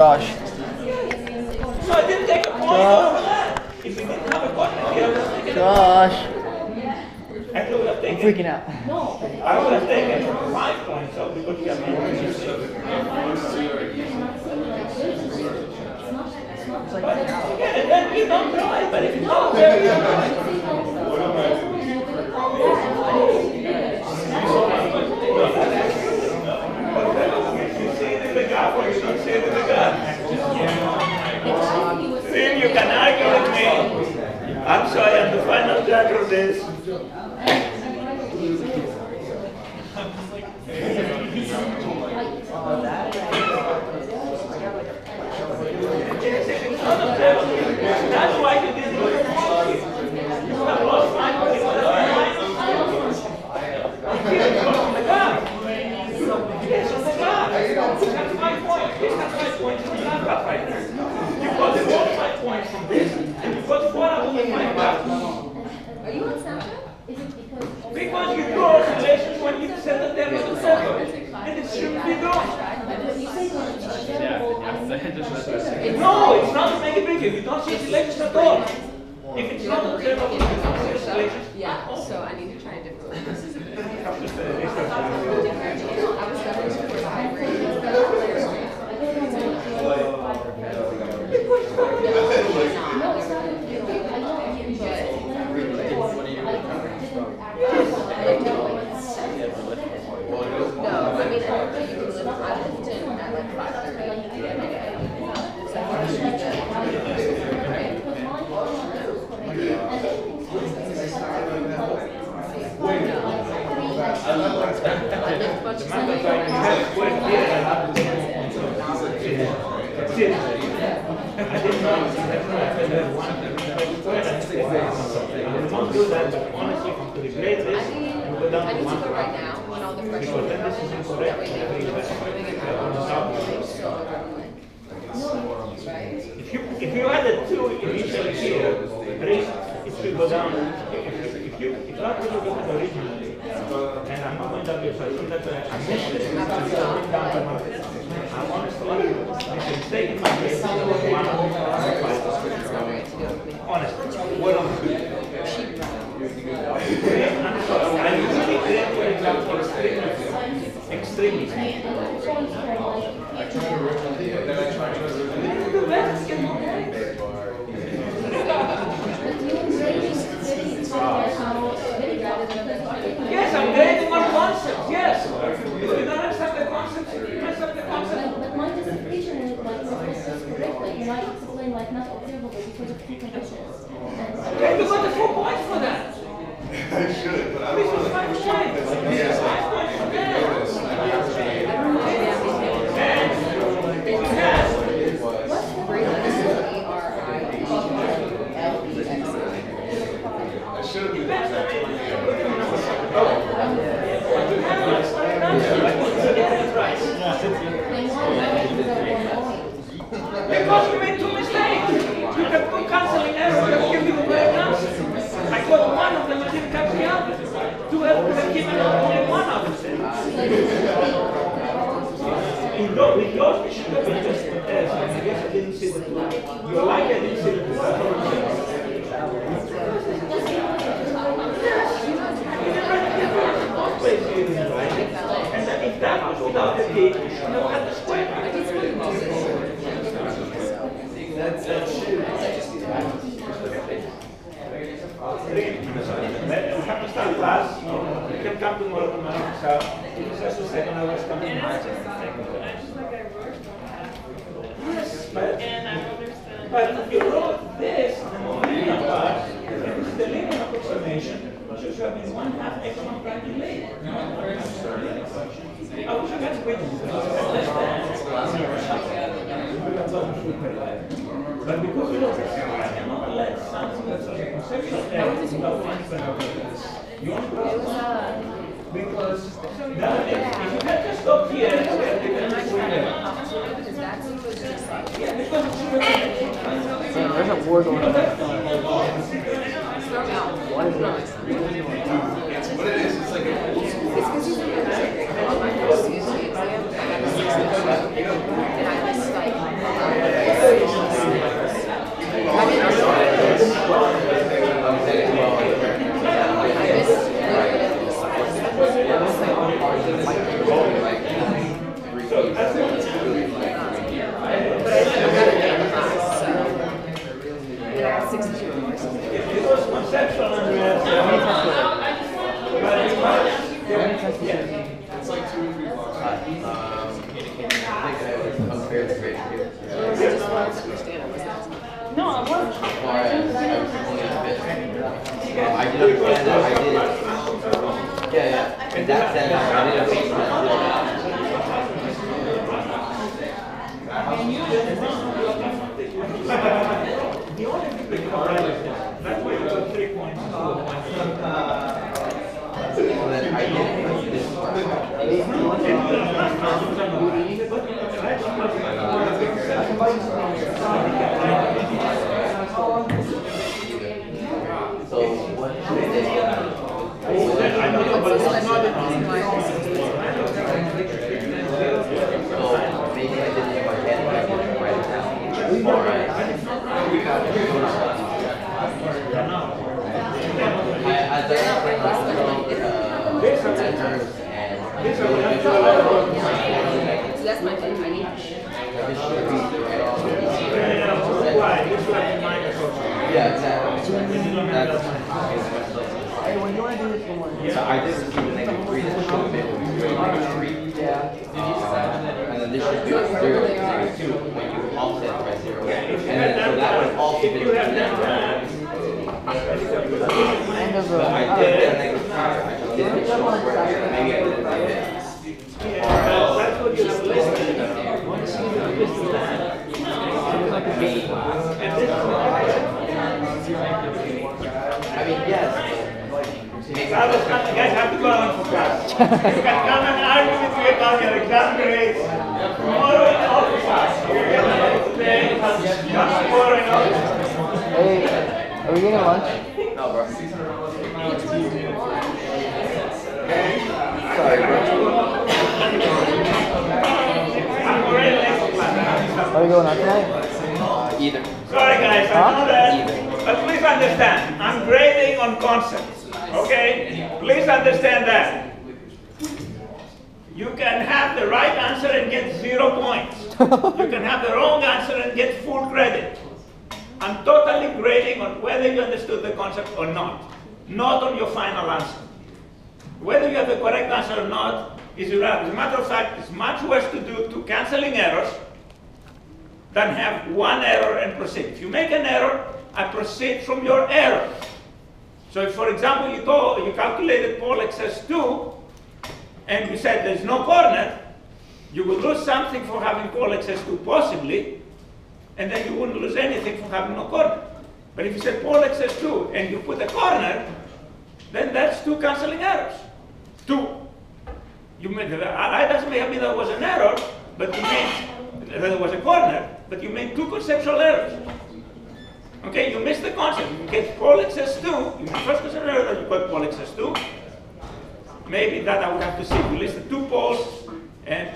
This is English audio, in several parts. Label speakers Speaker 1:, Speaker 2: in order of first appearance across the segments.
Speaker 1: Josh.
Speaker 2: So I didn't take a point over that. If you didn't have a point here, I would have taken
Speaker 1: Josh.
Speaker 2: I would have
Speaker 1: I'm
Speaker 2: taken.
Speaker 1: freaking out.
Speaker 2: I would have taken 5 points off because you have more yeah, and then you don't try, but if you don't try, you don't Then you can argue with me. I'm sorry, I'm the final judge of this. That's why you didn't do it. You have lost 5 points. Yes, on the clock. This has 5 points. This has 5 points. You have got 5 points. You got the whole 5 points from this, and you got 4 out of the 5 cards.
Speaker 3: Are you on Snapchat?
Speaker 2: Because you draw relations when you send them there on the server, and it shouldn't be done. No, it's not to make it bigger. You don't see relations at all. If it's not on the server, you don't see relations.
Speaker 3: Yeah, so I need to try a different one. I was definitely for the hybrid. No, I mean, I don't think you can live I lived in at like 5:30 every day. So I think you I lived much
Speaker 2: I didn't know do that, but honestly, to replay this, you go down
Speaker 3: I
Speaker 2: to
Speaker 3: need to
Speaker 2: 1
Speaker 3: go right now when all the fresh
Speaker 2: because then this is incorrect. If you added 2 initially here, it should go down. If you not really look at the original, and I'm not going to argue, so I think that I missed it. I'm honestly, it's a mistake in my case. Honestly, what I'm I usually create, for example, extremely. The best can Yes, I'm grading on concepts, yes. If you don't accept the concepts, you mess up the concept.
Speaker 4: But my justification is like correct, like you might explain like not observable because of 2 conditions.
Speaker 2: Okay, you got the 4 points for that.
Speaker 5: I should, but I
Speaker 2: This
Speaker 5: don't
Speaker 2: was
Speaker 5: want
Speaker 2: 5 points.
Speaker 5: to.
Speaker 2: 5 points for that.
Speaker 5: I should have been exactly.
Speaker 2: Because you made 2 mistakes. You have 2 cancelling errors that give you the correct answer. I got 1 of them, I didn't catch the other. 2 errors have given only 1 out of them. In yours, it should have been just a test. I guess I didn't see the 2. You're like I didn't see the 2. And then if that was without the key, you should have had the square. We have to start class. You can come tomorrow to my house. It is just a second hour coming. Yes, but if you wrote this on the momentum part, it is the linear approximation. Should have been 1/2 exponent time delayed. I wish I got quit. But because you I cannot let something that's a conceptual error without consequences. You want to because if you had just stopped here, yeah, because
Speaker 1: There's a war going on.
Speaker 3: What is it?
Speaker 5: It's what it is. It's like a old school.
Speaker 3: It's because he's on my first CSG exam, I got a 6 and I was like, Just wanted to understand it. Was that
Speaker 4: No, I wasn't.
Speaker 6: I did understand that. I did. Yeah, yeah. In that sense, I did understand that.
Speaker 2: The only thing that correlates is that's why you got 3 points.
Speaker 6: So then I did. This is what So what is
Speaker 2: I know, but it's not
Speaker 6: so maybe I did it in my head, but I didn't write it down. Alright. As I explained last
Speaker 3: so that's my thing. I need
Speaker 6: yeah, exactly.
Speaker 1: Hey, when you want to do this one?
Speaker 6: So I did receive a -3 that should have been -3.
Speaker 1: Yeah.
Speaker 6: And then this should be -0, -2 when you offset by 0. And then so that would also be
Speaker 1: Kind of
Speaker 6: but I did get a -3. I just didn't show where maybe I didn't do it.
Speaker 2: that's what you have listed. Once you have listed that, and this
Speaker 6: I mean, yes.
Speaker 2: you guys have to go on for class. You can come and argue with me about your exam grades tomorrow in office class. You get it today, come tomorrow in office.
Speaker 1: Hey, are we getting lunch?
Speaker 6: No, bro. Sorry, bro.
Speaker 2: I'm already late for class.
Speaker 1: Are we going out tonight?
Speaker 6: Either.
Speaker 2: Sorry guys, I know
Speaker 6: Either.
Speaker 2: that. But please understand, I'm grading on concepts. Okay? Please understand that. You can have the right answer and get 0 points. You can have the wrong answer and get full credit. I'm totally grading on whether you understood the concept or not on your final answer. Whether you have the correct answer or not is irrelevant. As a matter of fact, it's much worse to do 2 canceling errors than have 1 error and proceed. If you make an error, I proceed from your error. So if, for example, you calculated Paul excess 2, and you said there's no corner, you would lose something for having Paul excess 2 possibly, and then you wouldn't lose anything for having no corner. But if you said Paul excess 2, and you put a corner, then that's 2 canceling errors. 2. You made, I doesn't mean that was an error, but you made, that there was a corner, but you made 2 conceptual errors. Okay, you missed the concept. You get Paul excess 2, you made first conceptual error that you got Paul excess 2. Maybe that I would have to see. We listed 2 poles and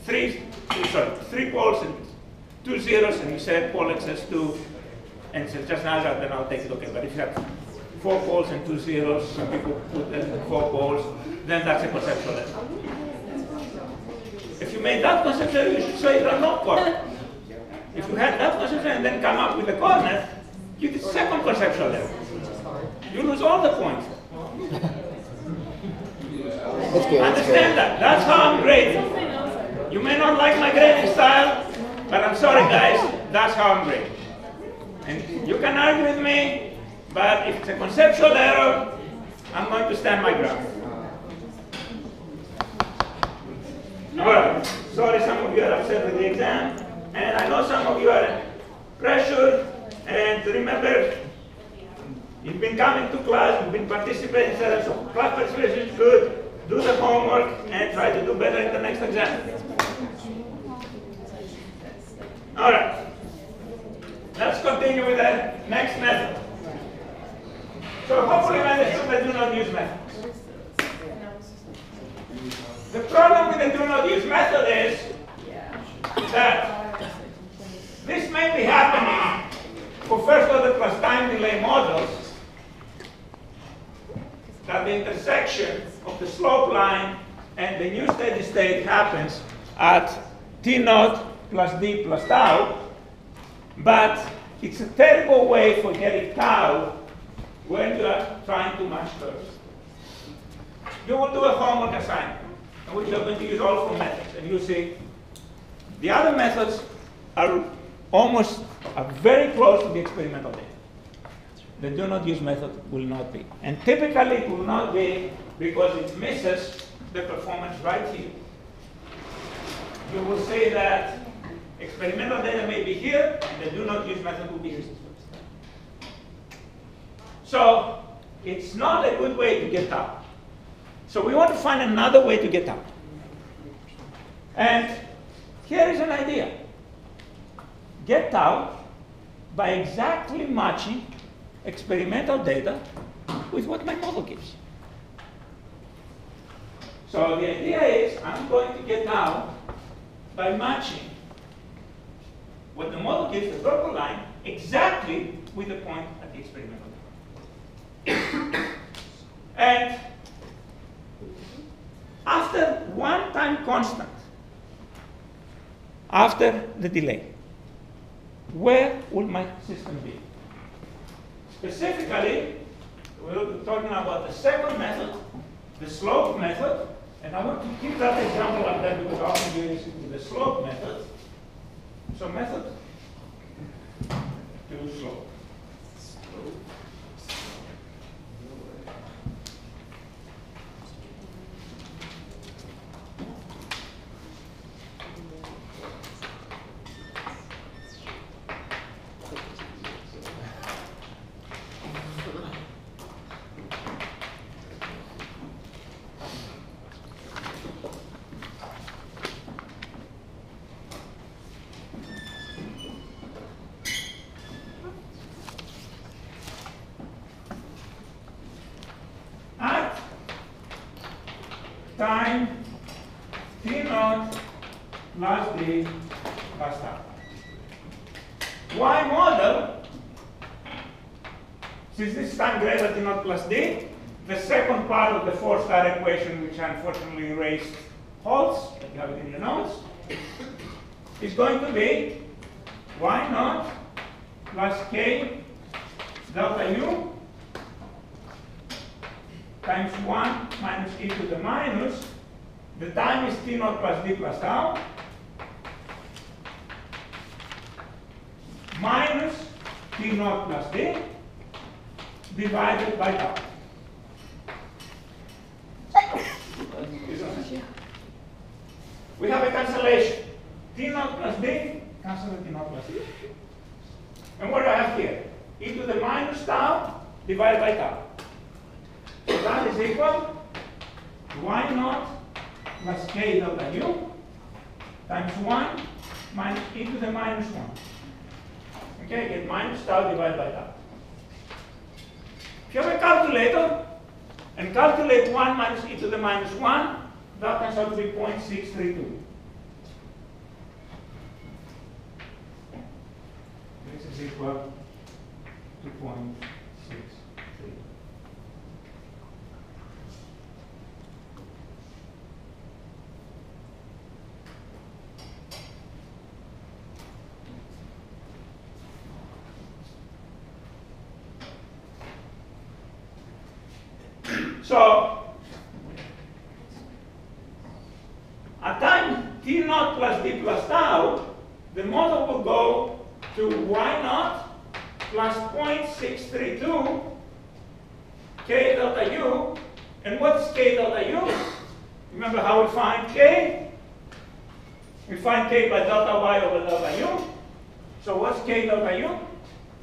Speaker 2: 3 poles and 2 zeros, and you said Paul excess 2, and so just now that, then I'll take it, okay. But if you have 4 poles and 2 zeros, some people put 4 poles, then that's a conceptual error. If you made that conceptual error, you should say there are no corners. If you had that conceptual error and then come up with a corner, you did second conceptual error. You lose all the points.
Speaker 1: That's good.
Speaker 2: Understand that. That's how I'm grading. You may not like my grading style, but I'm sorry guys, that's how I'm grading. And you can argue with me, but if it's a conceptual error, I'm going to stand my ground. Alright, sorry some of you are upset with the exam, and I know some of you are pressured, and remember, you've been coming to class, you've been participating, so class participation is good. Do the homework and try to do better in the next exam. All right. Let's continue with the next method. So hopefully you understood the do not use method. The problem with the do not use method is that this may be happening for first order plus time delay models, that the intersection of the slope line and the new steady state happens at t naught plus d plus tau, but it's a terrible way for getting tau when you are trying to match curves. You will do a homework assignment, in which you're going to use all 4 methods, and you'll see the other methods are very close to the experimental data. The do not use method will not be. And typically it will not be because it misses the performance right here. You will say that experimental data may be here, and the do not use method will be here. So it's not a good way to get out. So we want to find another way to get out. And here is an idea. Get out by exactly matching experimental data with what my model gives. So the idea is I'm going to get out by matching what the model gives, the purple line, exactly with the point at the experimental data. And after one time constant, after the delay, where will my system be? Specifically, we'll be talking about the second method, the slope method, and I want to keep that example like that because I often do this with the slope method. So method to slope. Time T naught plus D plus tau. Y model, since this is time greater T naught plus D, the second part of the four-star equation, which I unfortunately erased, holds, but you have it in your notes, is going to be Y naught plus K delta U times 1 minus e to the minus. The time is T naught plus D plus tau minus T naught plus D divided by tau. We have a cancellation. T naught plus D, cancel the T naught plus D. And what do I have here? E to the minus tau divided by tau. So that is equal to Y naught plus K delta U times 1 minus e to the minus 1. Okay, get minus tau divided by tau. If you have a calculator and calculate 1 minus e to the minus 1, that turns out to be 0.632. This is equal to 0.632. So, at time T naught plus D plus tau, the model will go to Y naught plus 0.632 K delta U. And what's K delta U? Remember how we find K? We find K by delta Y over delta U. So what's K delta U?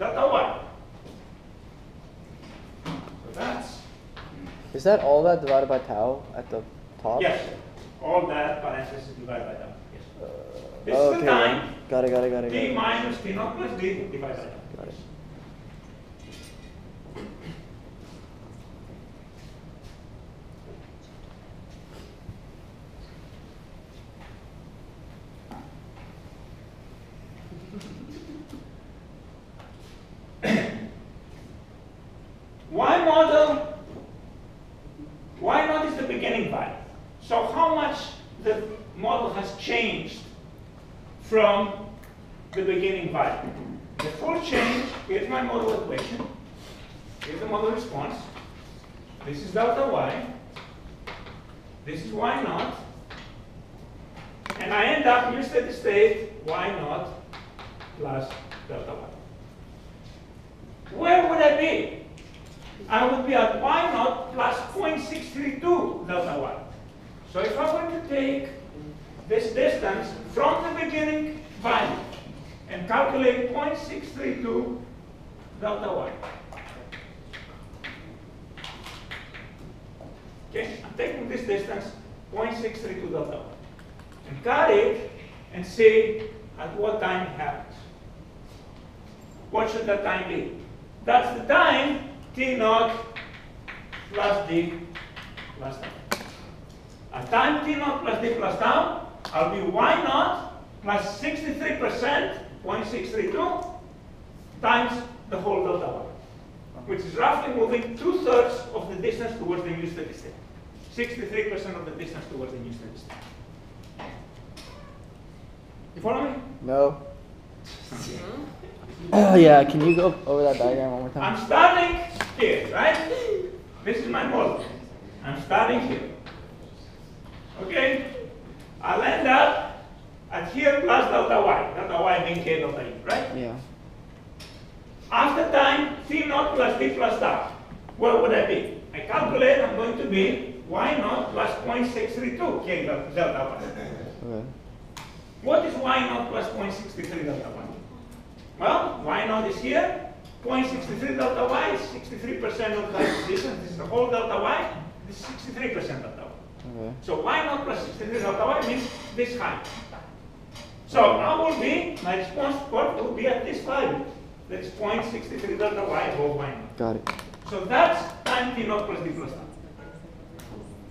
Speaker 2: Delta Y. So that's...
Speaker 1: Is that all that divided by tau at the top?
Speaker 2: Yes. All that parenthesis divided by tau. Yes. This
Speaker 1: Okay.
Speaker 2: is the time.
Speaker 1: Got it.
Speaker 2: T minus T naught plus D divided by tau.
Speaker 1: Got it.
Speaker 2: Y model, Y naught is the beginning value. So how much the model has changed from the beginning value? The full change, here's my model equation, here's the model response, this is delta Y, this is Y naught, and I end up in steady state Y naught plus delta y. Where would I be? I would be at y naught plus 0.632 delta y. So if I were to take this distance from the beginning value and calculate 0.632 delta y. Okay, I'm taking this distance, 0.632 delta y, and cut it and see at what time it happens. What should that time be? That's the time t naught plus d plus tau. At time t naught plus d plus tau, I'll be y naught plus 63%, 0.632, times the whole delta y, which is roughly moving 2/3 of the distance towards the new steady state. 63% of the distance towards the new steady state. You follow me?
Speaker 1: No. Yeah, can you go over that diagram one more time?
Speaker 2: I'm starting here, right? This is my model. I'm starting here. Okay? I'll end up at here plus delta y being k delta e, right?
Speaker 1: Yeah.
Speaker 2: After time, t naught plus d plus tau. Where would I be? I calculate I'm going to be y naught plus 0.632 k delta y.
Speaker 1: Okay.
Speaker 2: What is y naught plus 0.63 delta y? Well, y naught is here. 0.63 delta y is 63% of the distance. This is the whole delta y. This is 63% delta y.
Speaker 1: Okay.
Speaker 2: So y naught plus 63 delta y means this height. So now will be, my response curve will be at this value. That is 0.63 delta y above y naught.
Speaker 1: Got it.
Speaker 2: So that's time t naught plus d plus tau.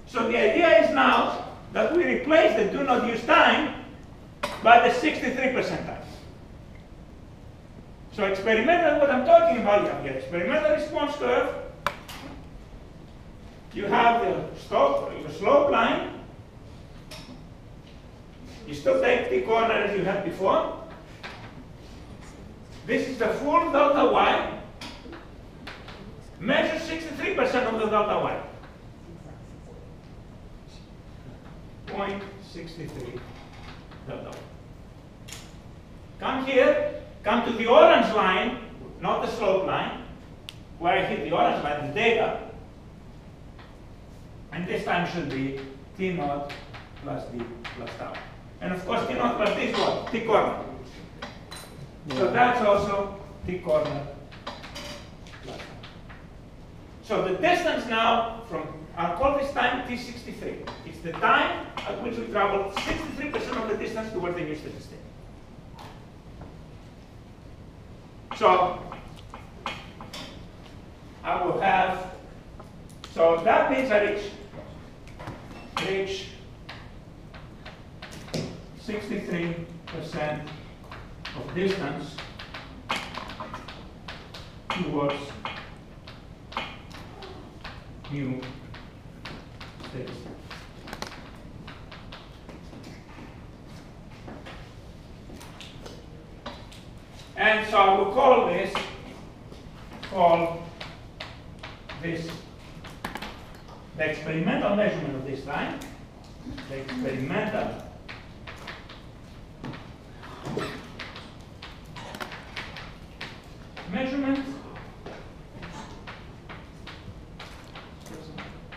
Speaker 2: So the idea is now that we replace the do not use time by the 63% time. So experimental, what I'm talking about, you have your experimental response curve. You have the slope line. You still take the corner as you had before. This is the full delta y. Measure 63% of the delta y. 0.63 delta y. Come here, come to the orange line, not the slope line, where I hit the orange line, the data. And this time should be t naught plus d plus tau. And of course, t naught plus d is what? T corner. So that's also t corner plus tau. So the distance now from, I'll call this time t63. It's the time at which we travel 63% of the distance towards the new steady state. So I will have, so that means I reach 63% of distance towards new steady state. And so I will call this the experimental measurement of this time, the experimental measurement,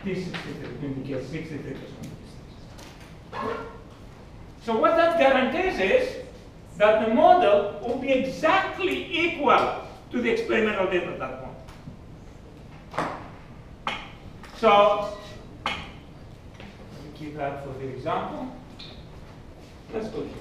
Speaker 2: T63 indicates 63%. So what that guarantees is that the model will be exactly equal to the experimental data at that point. So, let me keep that for the example. Let's go here.